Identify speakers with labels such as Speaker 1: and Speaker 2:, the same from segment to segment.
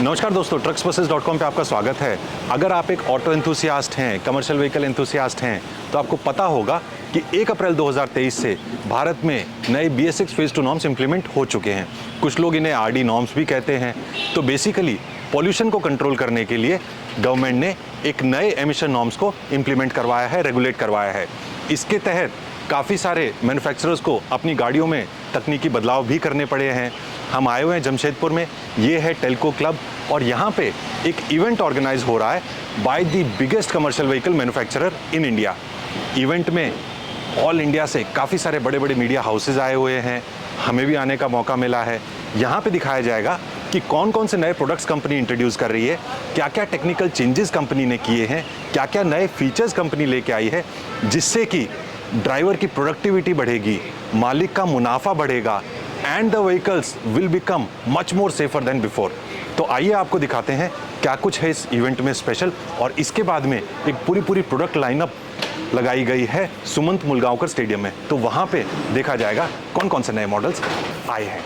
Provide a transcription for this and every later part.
Speaker 1: नमस्कार दोस्तों, trucksbuses.com पे आपका स्वागत है। अगर आप एक ऑटो एंथुसियास्ट हैं, कमर्शियल व्हीकल एंथुसियास्ट हैं, तो आपको पता होगा कि 1 अप्रैल 2023 से भारत में नए BS6 फेज़ 2 नॉर्म्स इंप्लीमेंट हो चुके हैं। कुछ लोग इन्हें RD नॉर्म्स भी कहते हैं। तो बेसिकली पॉल्यूशन को कंट्रोल करने के लिए गवर्नमेंट ने एक नए एमिशन नॉर्म्स को इंप्लीमेंट करवाया है, रेगुलेट करवाया है। इसके तहत काफ़ी सारे मैन्युफैक्चरर्स को अपनी गाड़ियों में तकनीकी बदलाव भी करने पड़े हैं। हम आए हुए हैं जमशेदपुर में, ये है टेल्को क्लब और यहाँ पे एक इवेंट ऑर्गेनाइज हो रहा है by the biggest commercial vehicle manufacturer in India. Event में ऑल इंडिया से काफ़ी सारे बड़े बड़े मीडिया हाउसेज आए हुए हैं, हमें भी आने का मौका मिला है। यहाँ पे दिखाया जाएगा कि कौन कौन से नए प्रोडक्ट्स कंपनी इंट्रोड्यूस कर रही है, क्या क्या टेक्निकल चेंजेस कंपनी ने किए हैं, क्या क्या नए फीचर्स कंपनी लेके आई है, जिससे कि ड्राइवर की प्रोडक्टिविटी बढ़ेगी, मालिक का मुनाफा बढ़ेगा and the vehicles will become much more safer than before. तो आइए आपको दिखाते हैं क्या कुछ है इस इवेंट में स्पेशल। और इसके बाद में एक पूरी प्रोडक्ट लाइनअप लगाई गई है सुमंत मुलगांवकर स्टेडियम में, तो वहाँ पे देखा जाएगा कौन कौन से नए मॉडल्स आए हैं।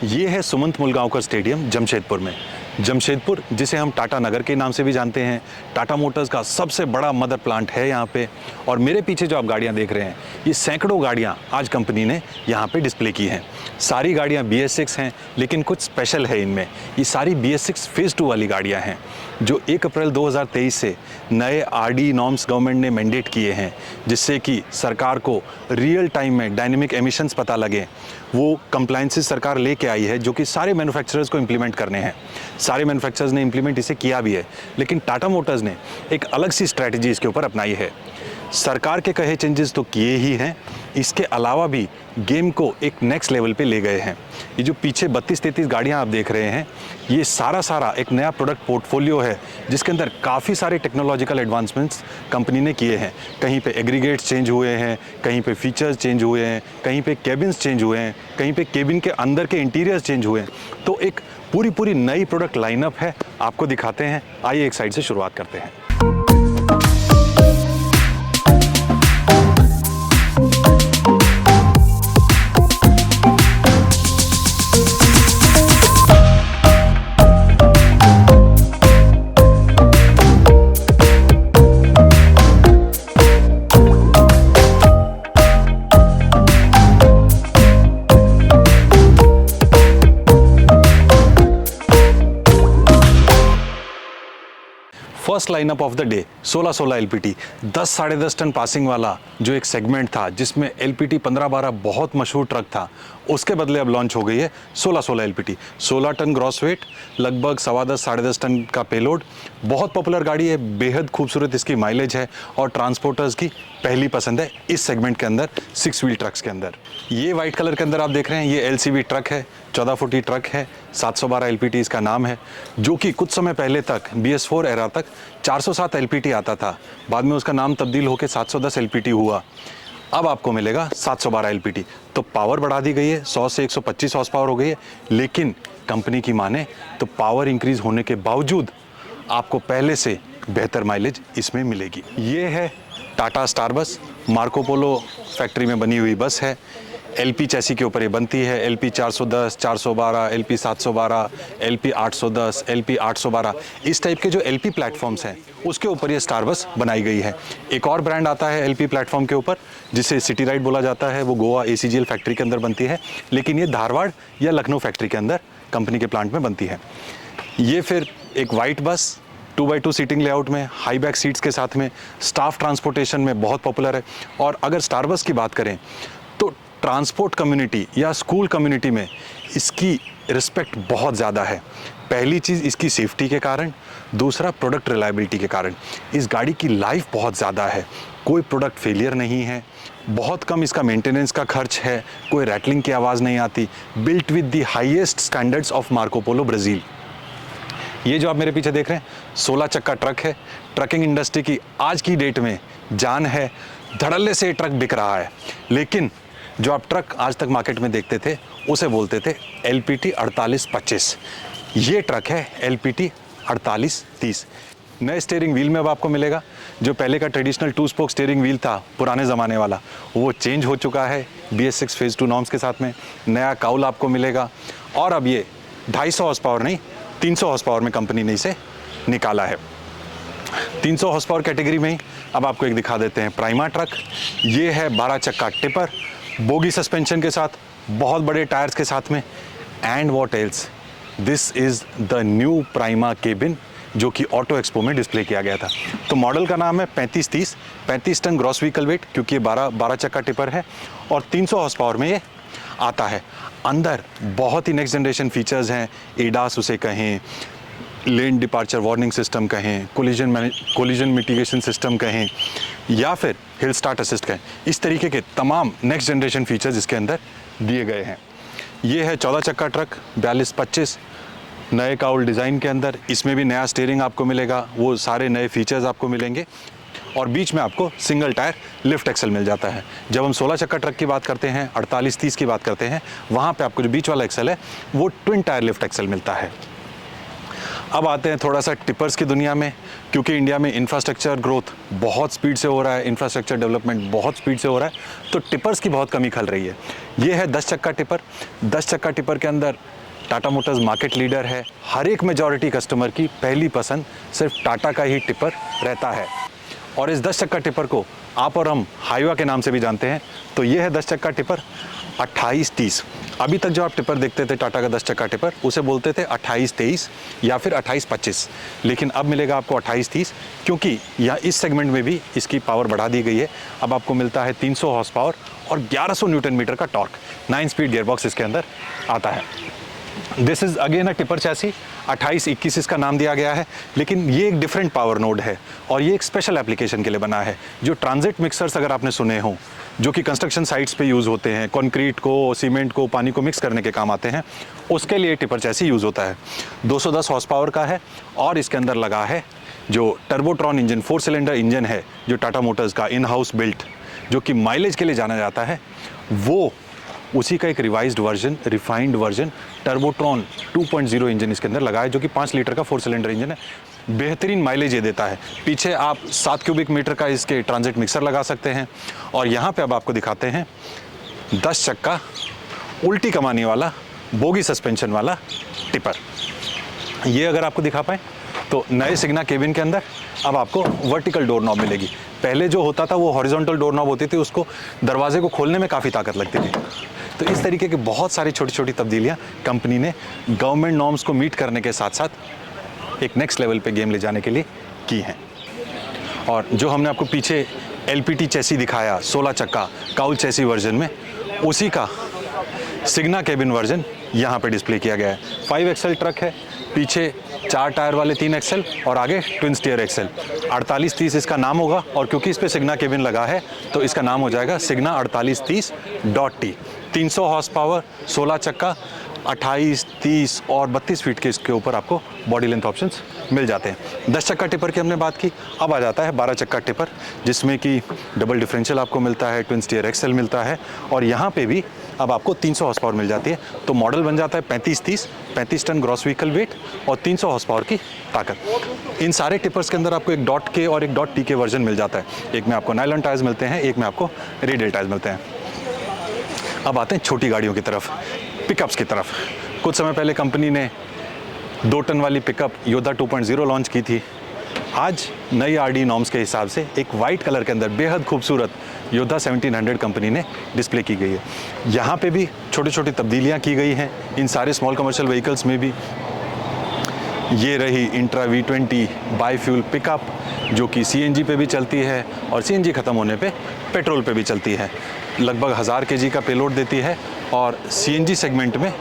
Speaker 1: ये है सुमंत मुलगांवकर स्टेडियम जमशेदपुर में। जमशेदपुर, जिसे हम टाटा नगर के नाम से भी जानते हैं, टाटा मोटर्स का सबसे बड़ा मदर प्लांट है यहाँ पे। और मेरे पीछे जो आप गाड़ियाँ देख रहे हैं, ये सैकड़ों गाड़ियाँ आज कंपनी ने यहाँ पे डिस्प्ले की हैं। सारी गाड़ियाँ BS6 हैं, लेकिन कुछ स्पेशल है इनमें। ये सारी BS6 फेज़ 2 वाली गाड़ियाँ हैं जो 1 अप्रैल 2023 से नए RD नॉर्म्स गवर्नमेंट ने मैंडेट किए हैं, जिससे कि सरकार को रियल टाइम में डायनेमिक एमिशंस पता लगे। वो कंप्लायंसेस सरकार लेके आई है जो कि सारे मैन्युफैक्चरर्स को इंप्लीमेंट करने हैं। सारे मैन्युफैक्चरर्स ने इंप्लीमेंट इसे किया भी है, लेकिन टाटा मोटर्स ने एक अलग सी स्ट्रैटेजी इसके ऊपर अपनाई है। सरकार के कहे चेंजेस तो किए ही हैं, इसके अलावा भी गेम को एक नेक्स्ट लेवल पे ले गए हैं। ये जो पीछे 32-33 गाड़ियाँ आप देख रहे हैं, ये सारा एक नया प्रोडक्ट पोर्टफोलियो है जिसके अंदर काफ़ी सारे टेक्नोलॉजिकल एडवांसमेंट्स कंपनी ने किए हैं। कहीं पे एग्रीगेट्स चेंज हुए हैं, कहीं पे फीचर्स चेंज हुए हैं, कहीं पे केबिन्स चेंज हुए हैं, कहीं पे केबिन के अंदर के इंटीरियर्स चेंज हुए हैं। तो एक पूरी नई प्रोडक्ट लाइनअप है, आपको दिखाते हैं। आइए एक साइड से शुरुआत करते हैं। First lineup of the day 16 LPT, 10 साढ़े 10 टन पासिंग वाला जो एक सेगमेंट था जिसमें LPT 15-12 बहुत मशहूर ट्रक था, उसके बदले अब लॉन्च हो गई है 16 LPT। 16 टन ग्रॉस वेट, लगभग 10.25 साढ़े 10 टन का पेलोड। बहुत पॉपुलर गाड़ी है, बेहद खूबसूरत इसकी माइलेज है और ट्रांसपोर्टर्स की पहली पसंद है इस सेगमेंट के अंदर, 6 व्हील ट्रक्स के अंदर। ये वाइट कलर के अंदर आप देख रहे हैं, ये LCV ट्रक है, 14 फुटी ट्रक है, 712 LPT इसका नाम है, जो कि कुछ समय पहले तक BS4 एरा तक 407 LPT आता था। बाद में उसका नाम तब्दील होकर 710 LPT हुआ। अब आपको मिलेगा 712 LPT। तो पावर बढ़ा दी गई है, 100 से 125 हॉर्स पावर हो गई है, लेकिन कंपनी की माने तो पावर इंक्रीज होने के बावजूद आपको पहले से बेहतर माइलेज इसमें मिलेगी। ये है टाटा स्टार बस, मार्को पोलो फैक्ट्री में बनी हुई बस है। LP चैसी के ऊपर ये बनती है। LP 410, 412, LP 712, LP 810, LP 812, इस टाइप के जो LP प्लेटफॉर्म्स हैं उसके ऊपर ये स्टार बस बनाई गई है। एक और ब्रांड आता है LP प्लेटफॉर्म के ऊपर जिसे सिटी राइड बोला जाता है, वो गोवा ACGL फैक्ट्री के अंदर बनती है, लेकिन ये धारवाड़ या लखनऊ फैक्ट्री के अंदर कंपनी के प्लांट में बनती है। ये फिर एक वाइट बस 2x2 सीटिंग लेआउट में, हाई बैक सीट्स के साथ में, स्टाफ ट्रांसपोर्टेशन में बहुत पॉपुलर है। और अगर स्टार बस की बात करें तो ट्रांसपोर्ट कम्युनिटी या स्कूल कम्युनिटी में इसकी रिस्पेक्ट बहुत ज़्यादा है। पहली चीज़ इसकी सेफ्टी के कारण, दूसरा प्रोडक्ट रिलायबिलिटी के कारण। इस गाड़ी की लाइफ बहुत ज़्यादा है, कोई प्रोडक्ट फेलियर नहीं है, बहुत कम इसका मेंटेनेंस का खर्च है, कोई रैटलिंग की आवाज़ नहीं आती। Built with the highest standards of Marco Polo Brazil. ये जो आप मेरे पीछे देख रहे हैं 16 चक्का ट्रक है। ट्रकिंग इंडस्ट्री की आज की डेट में जान है, धड़ल्ले से ट्रक बिक रहा है, लेकिन जो आप ट्रक आज तक मार्केट में देखते थे उसे बोलते थे LPT 4825। ये ट्रक है LPT 4830। नए स्टीयरिंग व्हील में अब आपको मिलेगा, जो पहले का ट्रेडिशनल 2 स्पोक स्टीयरिंग व्हील था पुराने ज़माने वाला, वो चेंज हो चुका है BS6 फेज़ 2 नॉर्म्स के साथ में। नया काउल आपको मिलेगा और अब ये 250 हॉर्स पावर नहीं 300 हॉर्स पावर में कंपनी ने इसे निकाला है। 300 हॉर्स पावर कैटेगरी में ही अब आपको एक दिखा देते हैं प्राइमा ट्रक। ये है 12 चक्का टिपर, बोगी सस्पेंशन के साथ, बहुत बड़े टायर्स के साथ में। And what else, this is the new Prima cabin जो कि ऑटो एक्सपो में डिस्प्ले किया गया था। तो मॉडल का नाम है 3530, 35 टन ग्रॉस व्हीकल वेट, क्योंकि ये 12 चक्का टिपर है और 300 हॉर्स पावर में ये आता है। अंदर बहुत ही नेक्स्ट जनरेशन फीचर्स हैं, एडास उसे कहें, लेन डिपार्चर वार्निंग सिस्टम कहें, कोलिजन मिटिगेशन सिस्टम कहें, या फिर हिल स्टार्ट असिस्ट कहें, इस तरीके के तमाम नेक्स्ट जनरेशन फीचर्स इसके अंदर दिए गए हैं। ये है 14 चक्का ट्रक 4225, नए काउल डिज़ाइन के अंदर। इसमें भी नया स्टीयरिंग आपको मिलेगा, वो सारे नए फीचर्स आपको मिलेंगे और बीच में आपको सिंगल टायर लिफ्ट एक्सल मिल जाता है। जब हम 16 चक्का ट्रक की बात करते हैं, 4830 की बात करते हैं, वहाँ पे आपको जो बीच वाला एक्सल है वो ट्विन टायर लिफ्ट एक्सल मिलता है। अब आते हैं थोड़ा सा टिपर्स की दुनिया में, क्योंकि इंडिया में इंफ्रास्ट्रक्चर ग्रोथ बहुत स्पीड से हो रहा है, इंफ्रास्ट्रक्चर डेवलपमेंट बहुत स्पीड से हो रहा है, तो टिपर्स की बहुत कमी खल रही है। ये है 10 चक्का टिपर। 10 चक्का टिपर के अंदर टाटा मोटर्स मार्केट लीडर है। हर एक मेजॉरिटी कस्टमर की पहली पसंद सिर्फ टाटा का ही टिपर रहता है और इस 10 चक्का टिपर को आप और हम हाईवा के नाम से भी जानते हैं। तो ये है 10 चक्का टिपर 2830। अभी तक जो आप टिपर देखते थे टाटा का 10 चक्का टिपर, उसे बोलते थे 2823 या फिर 2825, लेकिन अब मिलेगा आपको 2830, क्योंकि यहाँ इस सेगमेंट में भी इसकी पावर बढ़ा दी गई है। अब आपको मिलता है 300 हॉर्स पावर और 1100 न्यूटन मीटर का टॉर्क। 9 स्पीड गियरबॉक्स इसके अंदर आता है। This is again a tipper chassis, 2821 इसका नाम दिया गया है, लेकिन ये एक डिफरेंट पावर नोड है और ये एक स्पेशल एप्लीकेशन के लिए बना है। जो ट्रांजिट मिक्सर्स अगर आपने सुने हों, जो कि कंस्ट्रक्शन साइट्स पे यूज़ होते हैं, कंक्रीट को, सीमेंट को, पानी को मिक्स करने के काम आते हैं, उसके लिए टिपर चैसी यूज़ होता है। 210 हॉर्स पावर का है और इसके अंदर लगा है जो टर्बोट्रॉन इंजन, 4 सिलेंडर इंजन है, जो टाटा मोटर्स का इन हाउस बिल्ट, जो कि माइलेज के लिए जाना जाता है, वो उसी का एक revised version, refined version Turbotron 2.0 engine इसके अंदर लगा है, जो कि 5 लीटर का 4 सिलेंडर इंजन है। बेहतरीन माइलेज ये देता है। पीछे आप 7 क्यूबिक मीटर का इसके ट्रांजिट मिक्सर लगा सकते हैं। और यहाँ पे अब आपको दिखाते हैं 10 चक्का उल्टी कमानी वाला बोगी सस्पेंशन वाला टिपर। ये अगर आपको दिखा पाए तो नए सिग्ना केबिन के अंदर अब आपको वर्टिकल डोर नॉब मिलेगी। पहले जो होता था वो हॉरिजॉन्टल डोर नॉब होती थी, उसको दरवाजे को खोलने में काफ़ी ताकत लगती थी। तो इस तरीके की बहुत सारी छोटी छोटी तब्दीलियाँ कंपनी ने गवर्नमेंट नॉर्म्स को मीट करने के साथ साथ एक नेक्स्ट लेवल पे गेम ले जाने के लिए की हैं। और जो हमने आपको पीछे LPT चैसी दिखाया 16 चक्का काउल चैसी वर्जन में, उसी का सिग्ना केबिन वर्जन यहाँ पे डिस्प्ले किया गया है। 5 एक्सेल ट्रक है, पीछे 4 टायर वाले 3 एक्सेल और आगे ट्विन स्टीयर एक्सेल। 4830 इसका नाम होगा और क्योंकि इस पे सिग्ना केबिन लगा है तो इसका नाम हो जाएगा सिग्ना 4830.T। 300 हॉर्स पावर, 16 चक्का, 28, 30 और 32 फीट के इसके ऊपर आपको बॉडी लेंथ ऑप्शंस मिल जाते हैं। 10 चक्का टिपर की हमने बात की, अब आ जाता है 12 चक्का टिपर, जिसमें कि डबल डिफरेंशियल आपको मिलता है, ट्विन स्टीयर एक्सेल मिलता है और यहाँ पे भी अब आपको 300 हॉर्स पावर मिल जाती है। तो मॉडल बन जाता है 3530, 35 टन ग्रॉस व्हीकल वेट और 300 हॉर्स पावर की ताकत। इन सारे टिपर्स के अंदर आपको एक .K और एक .T के वर्जन मिल जाता है। एक में आपको नायलॉन टायर्स मिलते हैं, एक में आपको रेडियल टायर्स मिलते हैं। अब आते हैं छोटी गाड़ियों की तरफ, पिकअप्स की तरफ। कुछ समय पहले कंपनी ने 2 टन वाली पिकअप योद्धा 2.0 लॉन्च की थी। आज नई RD नॉर्म्स के हिसाब से एक वाइट कलर के अंदर बेहद खूबसूरत योद्धा 1700 कंपनी ने डिस्प्ले की गई है। यहाँ पे भी छोटी छोटी तब्दीलियाँ की गई हैं इन सारे स्मॉल कमर्शियल व्हीकल्स में भी। ये रही intra V20 by fuel pickup, जो कि CNG पे भी चलती है और CNG ख़त्म होने पे पेट्रोल पे भी चलती है। लगभग 1000 kg का पेलोड देती है और CNG सेगमेंट में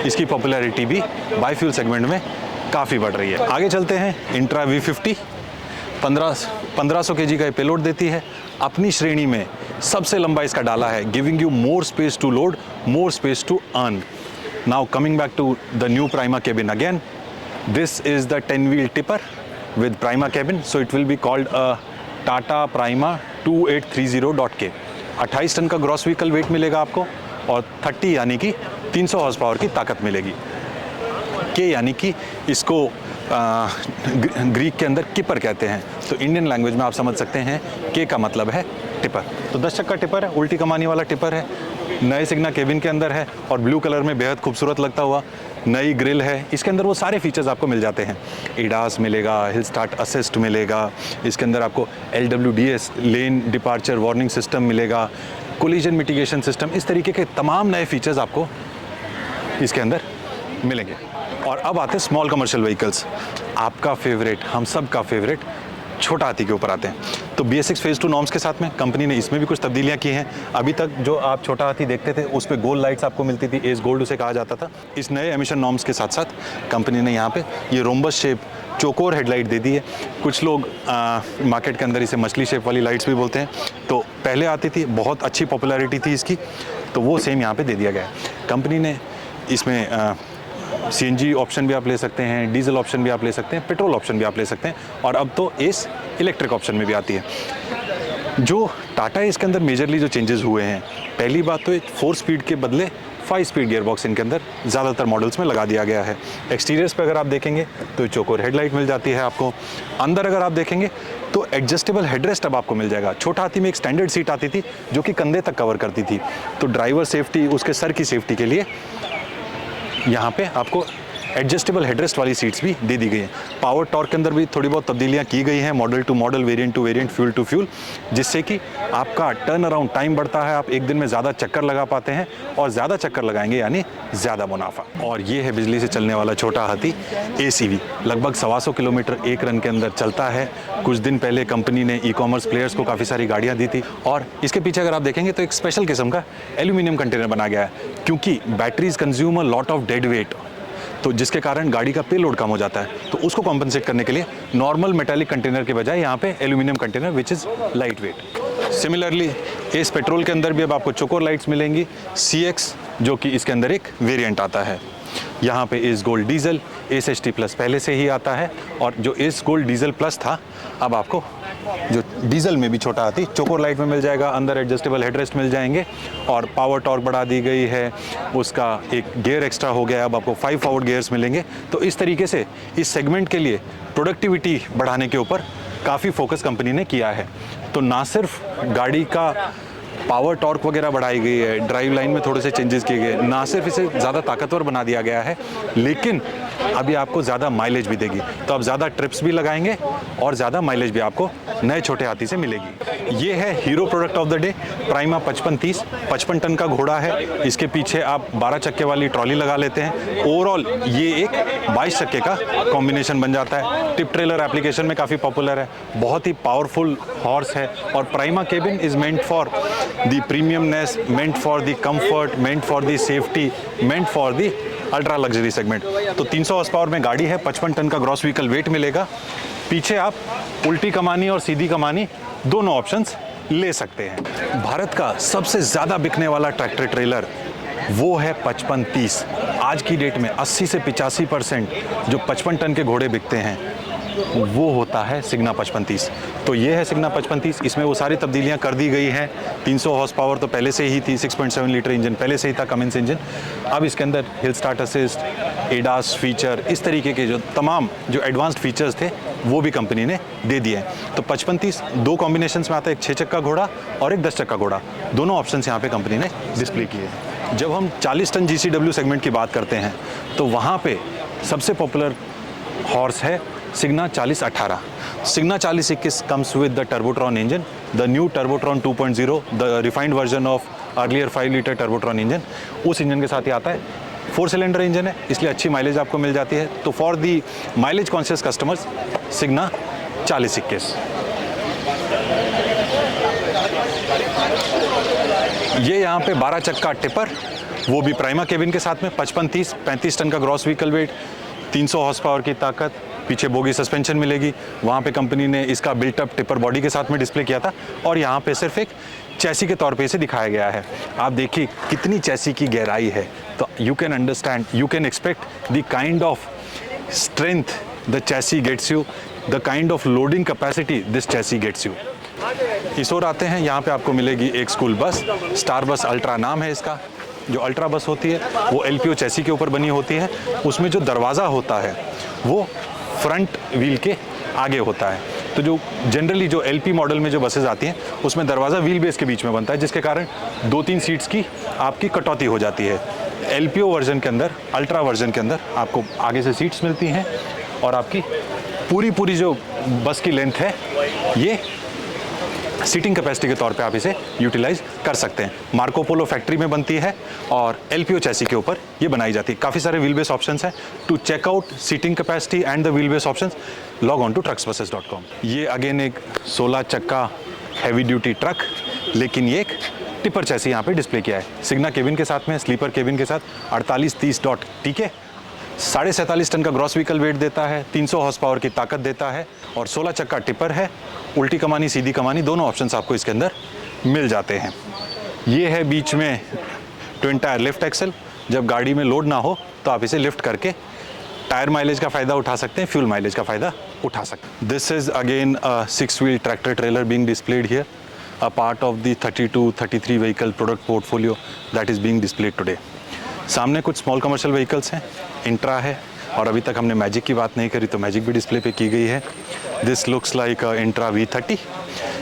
Speaker 1: इसकी पॉपुलैरिटी भी बाई फ्यूल सेगमेंट में काफ़ी बढ़ रही है। आगे चलते हैं, इंट्रा V50 1500 kg का ये पेलोड देती है। अपनी श्रेणी में सबसे लंबा इसका डाला है, giving you more space to load, more space to earn. Now coming back to the new Prima cabin again, this is the 10-wheel tipper with Prima cabin, so it will be called a Tata Prima 2830.K। 28 ton का gross vehicle wait मिलेगा आपको और 30 यानी कि 300 horse power की ताकत मिलेगी। के यानी कि इसको ग्रीक के अंदर किपर कहते हैं, तो इंडियन लैंग्वेज में आप समझ सकते हैं के का मतलब है टिपर। तो 10 चक्का टिपर है, उल्टी कमानी वाला टिपर है, नए सिग्ना केबिन के अंदर है और ब्लू कलर में बेहद खूबसूरत लगता हुआ नई ग्रिल है। इसके अंदर वो सारे फीचर्स आपको मिल जाते हैं। एडास मिलेगा, हिल स्टार्ट असिस्ट मिलेगा, इसके अंदर आपको LWDS lane departure warning system मिलेगा, कोलिजन मिटिगेशन सिस्टम, इस तरीके के तमाम नए फीचर्स आपको इसके अंदर मिलेंगे। और अब आते हैं स्मॉल कमर्शियल व्हीकल्स, आपका फेवरेट, हम सब का फेवरेट छोटा हाथी के ऊपर आते हैं। तो BS6 फेज़ 2 नॉर्म्स के साथ में कंपनी ने इसमें भी कुछ तब्दीलियां की हैं। अभी तक जो आप छोटा हाथी देखते थे उस पे गोल्ड लाइट्स आपको मिलती थी, एस गोल्ड उसे कहा जाता था। इस नए एमिशन नॉर्म्स के साथ साथ कंपनी ने यहाँ पे ये रोम्बस शेप चौकोर हेडलाइट दे दी है। कुछ लोग मार्केट के अंदर इसे मछली शेप वाली लाइट्स भी बोलते हैं। तो पहले आती थी, बहुत अच्छी पॉपुलैरिटी थी इसकी, तो वो सेम यहाँ पे दे दिया गया है। कंपनी ने इसमें CNG ऑप्शन भी आप ले सकते हैं, डीजल ऑप्शन भी आप ले सकते हैं, पेट्रोल ऑप्शन भी आप ले सकते हैं, और अब तो एस इलेक्ट्रिक ऑप्शन में भी आती है। जो टाटा है इसके अंदर मेजरली जो चेंजेस हुए हैं, पहली बात तो 4 स्पीड के बदले 5 स्पीड गियर बॉक्स इनके अंदर ज़्यादातर मॉडल्स में लगा दिया गया है। एक्सटीरियर्स पे अगर आप देखेंगे तो चौकोर हेडलाइट मिल जाती है आपको। अंदर अगर आप देखेंगे तो एडजस्टेबल हेडरेस्ट अब आपको मिल जाएगा। छोटा हाथी में एक स्टैंडर्ड सीट आती थी जो कि कंधे तक कवर करती थी, तो ड्राइवर सेफ्टी, उसके सर की सेफ्टी के लिए यहाँ पे आपको एडजस्टेबल हेडरेस्ट वाली सीट्स भी दे दी गई हैं। पावर टॉर्क के अंदर भी थोड़ी बहुत तब्दीलियाँ की गई हैं, model to model, variant to variant, fuel to fuel, जिससे कि आपका टर्न अराउंड टाइम बढ़ता है, आप एक दिन में ज़्यादा चक्कर लगा पाते हैं, और ज़्यादा चक्कर लगाएंगे यानी ज़्यादा मुनाफा। और ये है बिजली से चलने वाला छोटा हाथी ACV, लगभग 125 किलोमीटर एक रन के अंदर चलता है। कुछ दिन पहले कंपनी ने ई-कॉमर्स प्लेयर्स को काफ़ी सारी गाड़ियाँ दी थी, और इसके पीछे अगर आप देखेंगे तो एक स्पेशल किस्म का एल्यूमिनियम कंटेनर बना गया है, क्योंकि batteries consume a lot of dead weight, तो जिसके कारण गाड़ी का पे लोड कम हो जाता है। तो उसको कॉम्पनसेट करने के लिए नॉर्मल मेटालिक कंटेनर के बजाय यहाँ पे aluminium container which is light weight. Similarly S petrol के अंदर भी अब आपको चोकोर लाइट्स मिलेंगी, CX जो कि इसके अंदर एक वेरिएंट आता है। यहाँ पे S gold diesel, S HT plus पहले से ही आता है, और जो एस गोल्ड डीजल प्लस था अब आपको जो डीजल में भी छोटा हाथी चोकोर लाइट में मिल जाएगा। अंदर एडजस्टेबल हेडरेस्ट मिल जाएंगे, और पावर टॉर्क बढ़ा दी गई है, उसका एक गियर एक्स्ट्रा हो गया, अब आपको 5 फॉरवर्ड गियर्स मिलेंगे। तो इस तरीके से इस सेगमेंट के लिए प्रोडक्टिविटी बढ़ाने के ऊपर काफ़ी फोकस कंपनी ने किया है। तो ना सिर्फ गाड़ी का पावर टॉर्क वगैरह बढ़ाई गई है, ड्राइव लाइन में थोड़े से चेंजेस किए गए, ना सिर्फ इसे ज़्यादा ताकतवर बना दिया गया है, लेकिन अभी आपको ज़्यादा माइलेज भी देगी। तो आप ज़्यादा ट्रिप्स भी लगाएंगे और ज़्यादा माइलेज भी आपको नए छोटे हाथी से मिलेगी। ये है hero product of the day, Prima 5530, 55 ton का घोड़ा है। इसके पीछे आप 12 चक्के वाली ट्रॉली लगा लेते हैं। ओवरऑल ये एक 22 चक्के का कॉम्बिनेशन बन जाता है। टिप ट्रेलर एप्लीकेशन में काफ़ी पॉपुलर है, बहुत ही पावरफुल हॉर्स है। और prima cabin is meant for the premiumness, meant for the comfort, meant for the safety, meant for the ultra luxury segment. तो 300 हॉर्स पावर में गाड़ी है, 55 टन का ग्रॉस व्हीकल वेट मिलेगा। पीछे आप उल्टी कमानी और सीधी कमानी दोनों ऑप्शंस ले सकते हैं। भारत का सबसे ज़्यादा बिकने वाला ट्रैक्टर ट्रेलर वो है 5530। आज की डेट में 80 से 85% जो 55 टन के घोड़े बिकते हैं वो होता है सिग्ना 5530। तो ये है सिग्ना 5530, इसमें वो सारी तब्दीलियां कर दी गई हैं। 300 हॉर्स पावर तो पहले से ही थी, 6.7 लीटर इंजन पहले से ही था, कमिंस इंजन। अब इसके अंदर hill start assist, ADAS feature, इस तरीके के जो तमाम जो एडवांस्ड फीचर्स थे वो भी कंपनी ने दे दिए हैं। तो 5530 दो कॉम्बिनेशंस में आता है, एक 6 चक्का घोड़ा और एक 10 चक्का घोड़ा। दोनों ऑप्शन यहाँ पे कंपनी ने डिस्प्ले किए हैं। जब हम 40 टन GCW सेगमेंट की बात करते हैं तो वहाँ पे सबसे पॉपुलर हॉर्स है सिग्ना 4018। सिग्ना 4021 comes with the Turbotron engine, the new Turbotron 2.0, the refined version of earlier 5 litre Turbotron engine. उस इंजन के साथ ही आता है, 4 सिलेंडर इंजन है, इसलिए अच्छी माइलेज आपको मिल जाती है। तो for the mileage conscious customers Signa 4021। ये यहाँ पे 12 चक्का टिपर, वो भी प्राइमा केबिन के साथ में, 5530, 35 टन का gross vehicle wait, 300 horse power की ताकत, पीछे बोगी सस्पेंशन मिलेगी। वहाँ पे कंपनी ने इसका बिल्टअप टिपर बॉडी के साथ में डिस्प्ले किया था, और यहाँ पे सिर्फ एक चैसी के तौर पे इसे दिखाया गया है। आप देखिए कितनी चैसी की गहराई है, तो you can understand, you can expect the kind of strength the chassis gets you, the kind of loading capacity this chassis gets you. इस ओर आते हैं, यहाँ पे आपको मिलेगी एक स्कूल बस, स्टार बस अल्ट्रा नाम है इसका। जो अल्ट्रा बस होती है वो LPO चैसी के ऊपर बनी होती है। उसमें जो दरवाज़ा होता है वो फ्रंट व्हील के आगे होता है। तो जो जनरली जो LP मॉडल में जो बसेस आती हैं उसमें दरवाज़ा व्हील बेस के बीच में बनता है, जिसके कारण 2-3 सीट्स की आपकी कटौती हो जाती है। LPO वर्जन के अंदर, अल्ट्रा वर्जन के अंदर आपको आगे से सीट्स मिलती हैं और आपकी पूरी जो बस की लेंथ है ये सीटिंग कैपेसिटी के तौर पे आप इसे यूटिलाइज कर सकते हैं। मार्को पोलो फैक्ट्री में बनती है और LPO चैसी के ऊपर ये बनाई जाती है। काफ़ी सारे व्हील बेस ऑप्शंस हैं। To check out seating capacity and the wheel base options, log on to trucksbuses.com। ये अगेन एक 16 चक्का हैवी ड्यूटी ट्रक, लेकिन ये एक टिपर चैसी यहाँ पे डिस्प्ले किया है। सिग्ना केबिन के साथ में, स्लीपर केबिन के साथ 4830 डॉट TK, 47.5 टन का ग्रॉस व्हीकल वेट देता है, 300 हॉर्स पावर की ताकत देता है और 16 चक्का टिपर है। उल्टी कमानी सीधी कमानी दोनों ऑप्शंस आपको इसके अंदर मिल जाते हैं। ये है बीच में ट्विन टायर लिफ्ट एक्सल, जब गाड़ी में लोड ना हो तो आप इसे लिफ्ट करके टायर माइलेज का फ़ायदा उठा सकते हैं, फ्यूल माइलेज का फ़ायदा उठा सकते हैं। This is again a 6 wheel tractor trailer being displayed here, a part of the 32-33 vehicle product portfolio that is being displayed today. सामने कुछ स्मॉल कमर्शियल व्हीकल्स हैं, इंट्रा है और अभी तक हमने मैजिक की बात नहीं करी तो मैजिक भी डिस्प्ले पे की गई है। This looks like intra V30,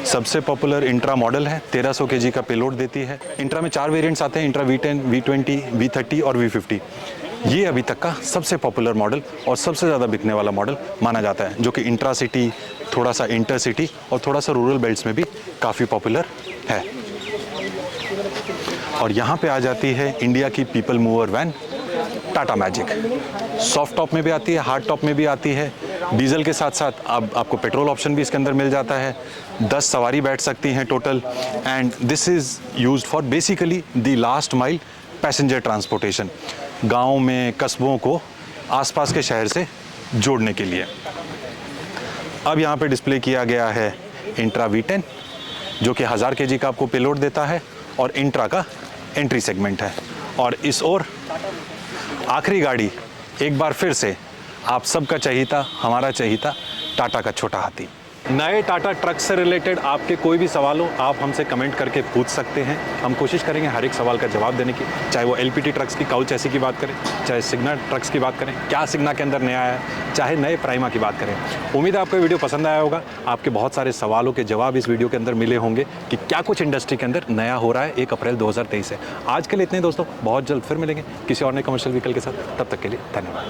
Speaker 1: सबसे पॉपुलर इंट्रा मॉडल है, 1300 kg का पेलोड देती है। इंट्रा में 4 वेरिएंट्स आते हैं, इंट्रा V10, V20, V30 और V50। ये अभी तक का सबसे पॉपुलर मॉडल और सबसे ज़्यादा बिकने वाला मॉडल माना जाता है, जो कि इंट्रा सिटी, थोड़ा सा इंटर सिटी और थोड़ा सा रूरल बेल्ट्स में भी काफ़ी पॉपुलर है। और यहाँ पे आ जाती है इंडिया की people mover van Tata Magic. Soft top में भी आती है, हार्ड टॉप में भी आती है। डीजल के साथ साथ अब आपको पेट्रोल ऑप्शन भी इसके अंदर मिल जाता है। 10 सवारी बैठ सकती हैं total and this is used for basically the last mile passenger transportation, गाँव में कस्बों को आसपास के शहर से जोड़ने के लिए। अब यहाँ पे डिस्प्ले किया गया है इंट्रा V10, जो कि 1000 kg का आपको पेलोड देता है और इंट्रा का एंट्री सेगमेंट है। और इस ओर आखिरी गाड़ी एक बार फिर से आप सबका चहीता, हमारा चहीता टाटा का छोटा हाथी। नए टाटा ट्रक से रिलेटेड आपके कोई भी सवाल हो आप हमसे कमेंट करके पूछ सकते हैं। हम कोशिश करेंगे हर एक सवाल का जवाब देने की, चाहे वो LPT ट्रक्स की काउ चैसी की बात करें, चाहे सिग्ना ट्रक्स की बात करें, क्या सिग्ना के अंदर नया आया है, चाहे नए प्राइमा की बात करें। उम्मीद है आपको वीडियो पसंद आया होगा। आपके बहुत सारे सवालों के जवाब इस वीडियो के अंदर मिले होंगे कि क्या कुछ इंडस्ट्री के अंदर नया हो रहा है 1 अप्रैल 2023 से। आज के लिए इतने दोस्तों, बहुत जल्द फिर मिलेंगे किसी और नए कमर्शियल व्हीकल के साथ। तब तक के लिए धन्यवाद।